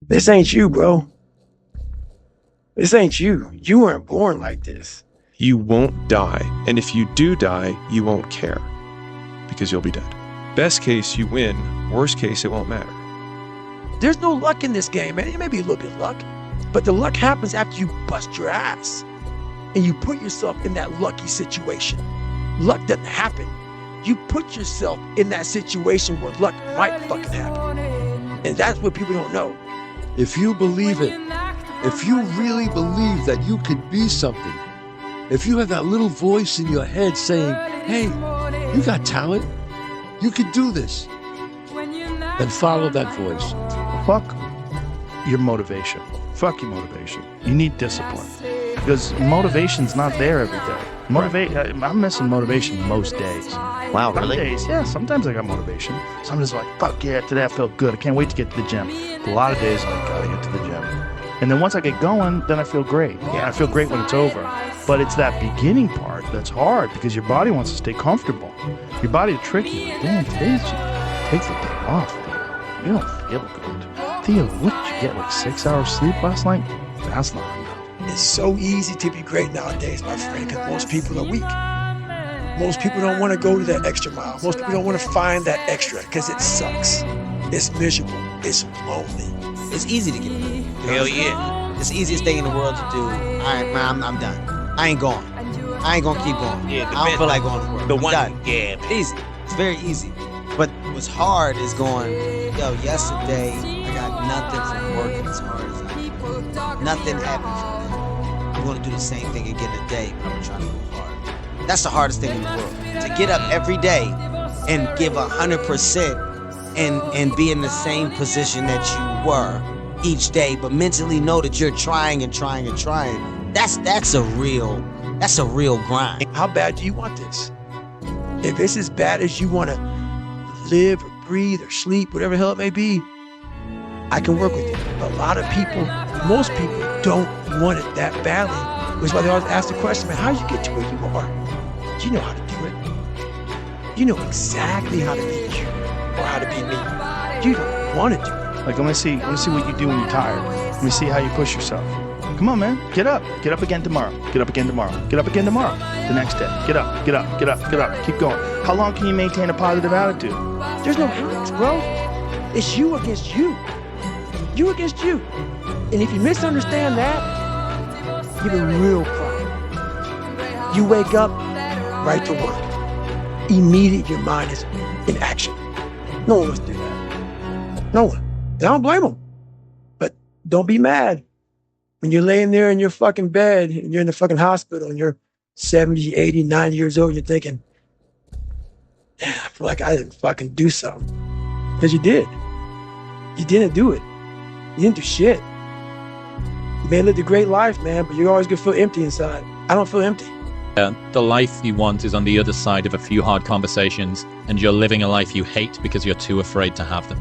This ain't you, bro. This ain't you. You weren't born like this. You won't die, and if you do die, you won't care, because you'll be dead. Best case, you win. Worst case, it won't matter. There's no luck in this game, man. It may be a little bit of luck, but the luck happens after you bust your ass and you put yourself in that lucky situation. Luck doesn't happen. You put yourself in that situation where luck might fucking happen. And that's what people don't know. If you believe it, if you really believe that you could be something, if you have that little voice in your head saying, hey, you got talent, you could do this, then follow that voice. Fuck your motivation. Fuck your motivation. You need discipline. Because motivation's not there every day. I'm missing motivation most days. Wow, Some really? days, yeah, sometimes I got motivation. Sometimes like, fuck yeah, today I felt good. I can't wait to get to the gym. A lot of days I gotta get to the gym. And then once I get going, then I feel great. Yeah, I feel great when it's over. But it's that beginning part that's hard because your body wants to stay comfortable. Your body will trick you. Like, damn, today's take the day off, Theo. You don't feel good. Theo, what did you get, like 6 hours sleep last night? That's not enough. It's so easy to be great nowadays, my friend, because most people are weak. Most people don't want to go to that extra mile. Most people don't want to find that extra because it sucks. It's miserable. It's lonely. It's easy to get better. Hell yeah. It's the easiest thing in the world to do. I'm done. I ain't going. I ain't gonna keep going. Yeah, I don't feel like going to work. The I'm one, done. yeah. Easy. It's very easy. But what's hard is going, yo, yesterday I got nothing from working as hard as I did. Nothing happened from that. I'm gonna do the same thing again today, but I'm gonna try to move hard. That's the hardest thing in the world. To get up every day and give 100% and be in the same position that you were each day, but mentally know that you're trying and trying and trying. That's a real grind. How bad do you want this? If it's as bad as you want to live or breathe or sleep, whatever the hell it may be, I can work with you. But a lot of people, most people don't want it that badly, which is why they always ask the question, man, how did you get to where you are? You know how to do it. You know exactly how to be you or how to be me. You don't want to do it. Like, let me see what you do when you're tired. Let me see how you push yourself. Come on, man. Get up. Get up again tomorrow. Get up again tomorrow. Get up again tomorrow. The next day. Get up. Get up. Get up. Get up. Keep going. How long can you maintain a positive attitude? There's no how, bro. It's you against you. You against you. And if you misunderstand that, you have a real problem. You wake up, right to work. Immediately your mind is in action. No one wants to do that. No one. And I don't blame them. But don't be mad. When you're laying there in your fucking bed and you're in the fucking hospital and you're 70, 80, 90 years old, you're thinking, damn, I feel like I didn't fucking do something. Because you did. You didn't do it. You didn't do shit. You may have lived a great life, man, but you're always gonna feel empty inside. I don't feel empty. The life you want is on the other side of a few hard conversations, and you're living a life you hate because you're too afraid to have them.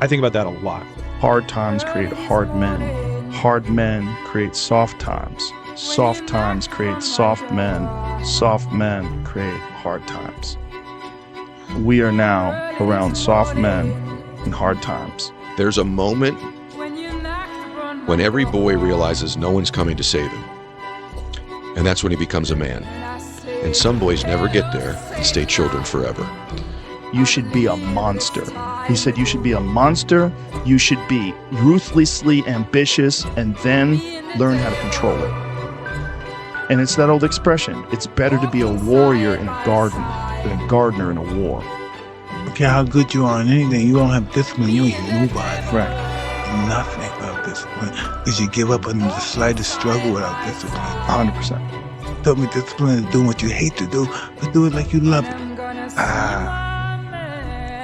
I think about that a lot. Hard times create hard men. Hard men create soft times. Soft times create soft men. Soft men create hard times. We are now around soft men and hard times. There's a moment when every boy realizes no one's coming to save him. And that's when he becomes a man. And some boys never get there and stay children forever. You should be a monster. He said you should be a monster, you should be ruthlessly ambitious, and then learn how to control it. And it's that old expression, it's better to be a warrior in a garden than a gardener in a war. I don't care how good you are in anything, you don't have discipline, you ain't nobody. Right. Nothing without discipline. Because you give up under the slightest struggle without discipline. 100%. Tell me discipline is doing what you hate to do, but do it like you love it.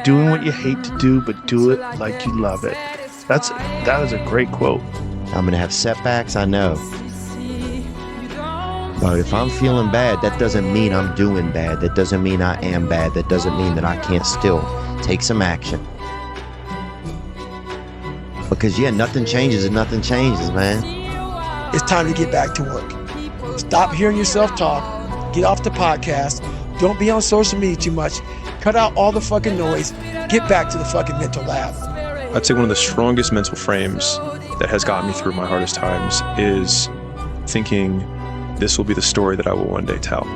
Doing what you hate to do, but do it like you love it. That is a great quote. I'm going to have setbacks, I know. But if I'm feeling bad, that doesn't mean I'm doing bad. That doesn't mean I am bad. That doesn't mean that I can't still take some action. Because, yeah, nothing changes and nothing changes, man. It's time to get back to work. Stop hearing yourself talk. Get off the podcast. Don't be on social media too much. cut out all the fucking noise, get back to the fucking mental lab. I'd say one of the strongest mental frames that has gotten me through my hardest times is thinking this will be the story that I will one day tell.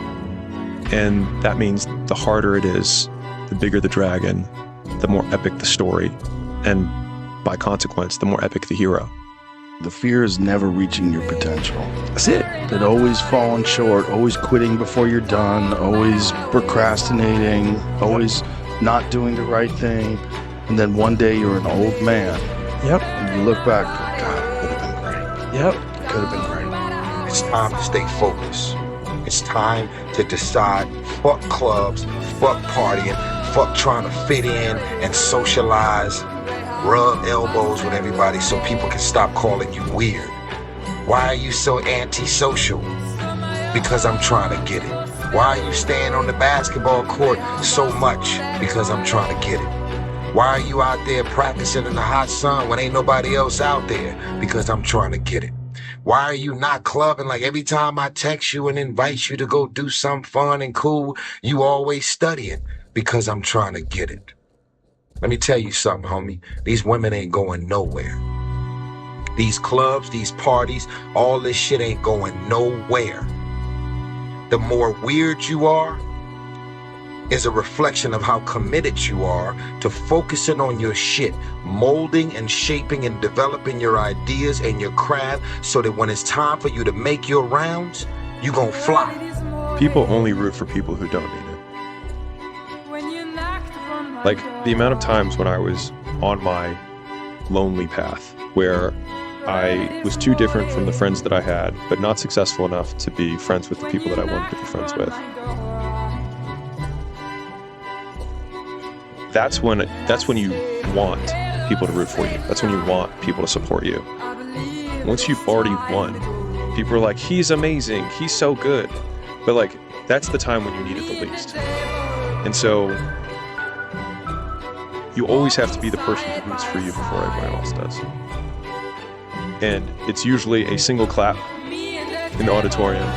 And that means the harder it is, the bigger the dragon, the more epic the story, and by consequence, the more epic the hero. The fear is never reaching your potential. That's it. That always falling short, always quitting before you're done, always procrastinating, always not doing the right thing. And then one day you're an old man. Yep. And you look back, God, it could have been great. Yep. It could have been great. It's time to stay focused. It's time to decide, fuck clubs, fuck partying, fuck trying to fit in and socialize, rub elbows with everybody so people can stop calling you weird. Why are you so antisocial? Because I'm trying to get it. Why are you staying on the basketball court so much? Because I'm trying to get it. Why are you out there practicing in the hot sun when ain't nobody else out there? Because I'm trying to get it. Why are you not clubbing like every time I text you and invite you to go do something fun and cool, you always studying? Because I'm trying to get it. Let me tell you something, homie. These women ain't going nowhere. These clubs, these parties, all this shit ain't going nowhere. The more weird you are is a reflection of how committed you are to focusing on your shit, molding and shaping and developing your ideas and your craft so that when it's time for you to make your rounds, you gon' fly. People only root for people who don't need it. Like, the amount of times when I was on my lonely path where I was too different from the friends that I had, but not successful enough to be friends with the people that I wanted to be friends with. That's when you want people to root for you. That's when you want people to support you. Once you've already won, people are like, he's amazing, he's so good. But like, that's the time when you need it the least. And so you always have to be the person who roots for you before everyone else does. And it's usually a single clap in the auditorium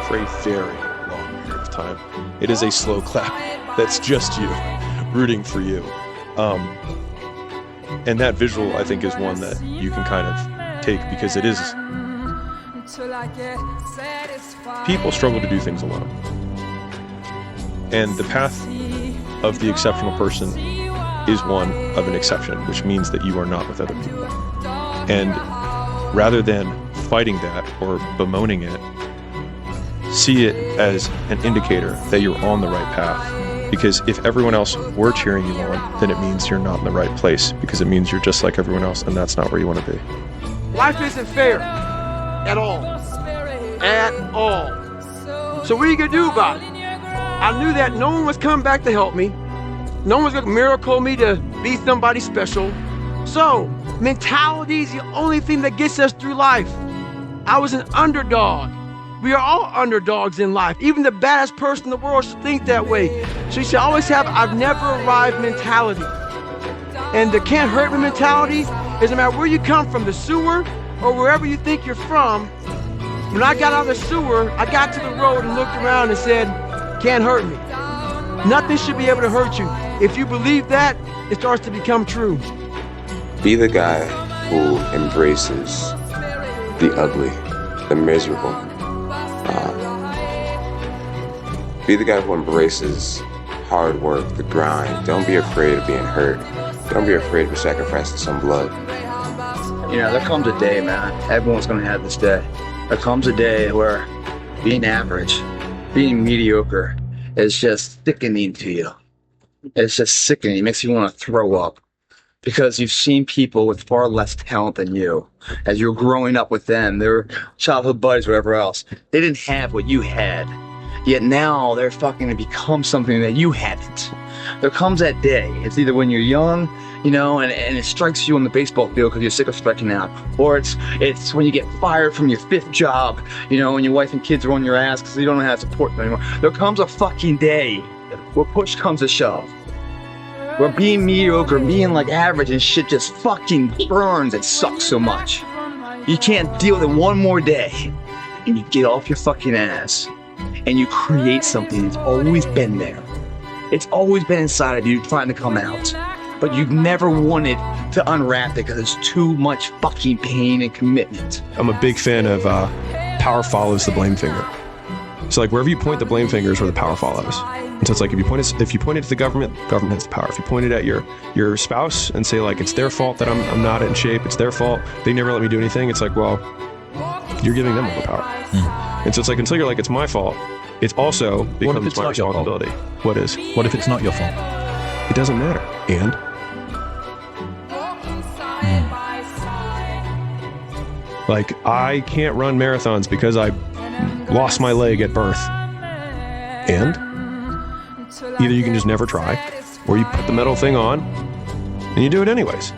for a very long period of time. It is a slow clap that's just you rooting for you. And that visual, I think, is one that you can kind of take because it is... People struggle to do things alone. And the path of the exceptional person is one of an exception, which means that you are not with other people. And rather than fighting that or bemoaning it, see it as an indicator that you're on the right path. Because if everyone else were cheering you on, then it means you're not in the right place, because it means you're just like everyone else, and that's not where you want to be. Life isn't fair at all. At all. So what are you gonna do about it? I knew that no one was coming back to help me. No one was gonna miracle me to be somebody special. So, mentality is the only thing that gets us through life. I was an underdog. We are all underdogs in life. Even the baddest person in the world should think that way. So you should always have I've never arrived mentality. And the can't hurt me mentality is no matter where you come from, the sewer or wherever you think you're from. When I got out of the sewer, I got to the road and looked around and said, can't hurt me. Nothing should be able to hurt you. If you believe that, it starts to become true. Be the guy who embraces the ugly, the miserable. Be the guy who embraces hard work, the grind. Don't be afraid of being hurt. Don't be afraid of sacrificing some blood. You know, there comes a day, man. Everyone's gonna have this day. There comes a day where being average, being mediocre is just sickening to you. It's just sickening. It makes you want to throw up. Because you've seen people with far less talent than you. As you're growing up with them, their childhood buddies, whatever else, they didn't have what you had. Yet now they're fucking to become something that you hadn't. There comes that day. It's either when you're young, you know, and it strikes you on the baseball field because you're sick of striking out. Or it's when you get fired from your 5th job, you know, and your wife and kids are on your ass because you don't know how to support them anymore. There comes a fucking day where push comes to shove. Where being mediocre, being like average and shit just fucking burns and sucks so much. You can't deal with it one more day. And you get off your fucking ass. And you create something that's always been there. It's always been inside of you trying to come out. But you've never wanted to unwrap it because it's too much fucking pain and commitment. I'm a big fan of power follows the blame finger. So like wherever you point the blame finger is where the power follows. And so it's like if you point it to the government has the power. If you point it at your spouse and say like it's their fault that I'm not in shape, it's their fault, they never let me do anything, it's like, well, you're giving them all the power. And so it's like until you're like it's my fault, it also becomes my responsibility. What is? What if it's not your fault? It doesn't matter. And like I can't run marathons because I lost my leg at birth. And either you can just never try, or you put the metal thing on and you do it anyways.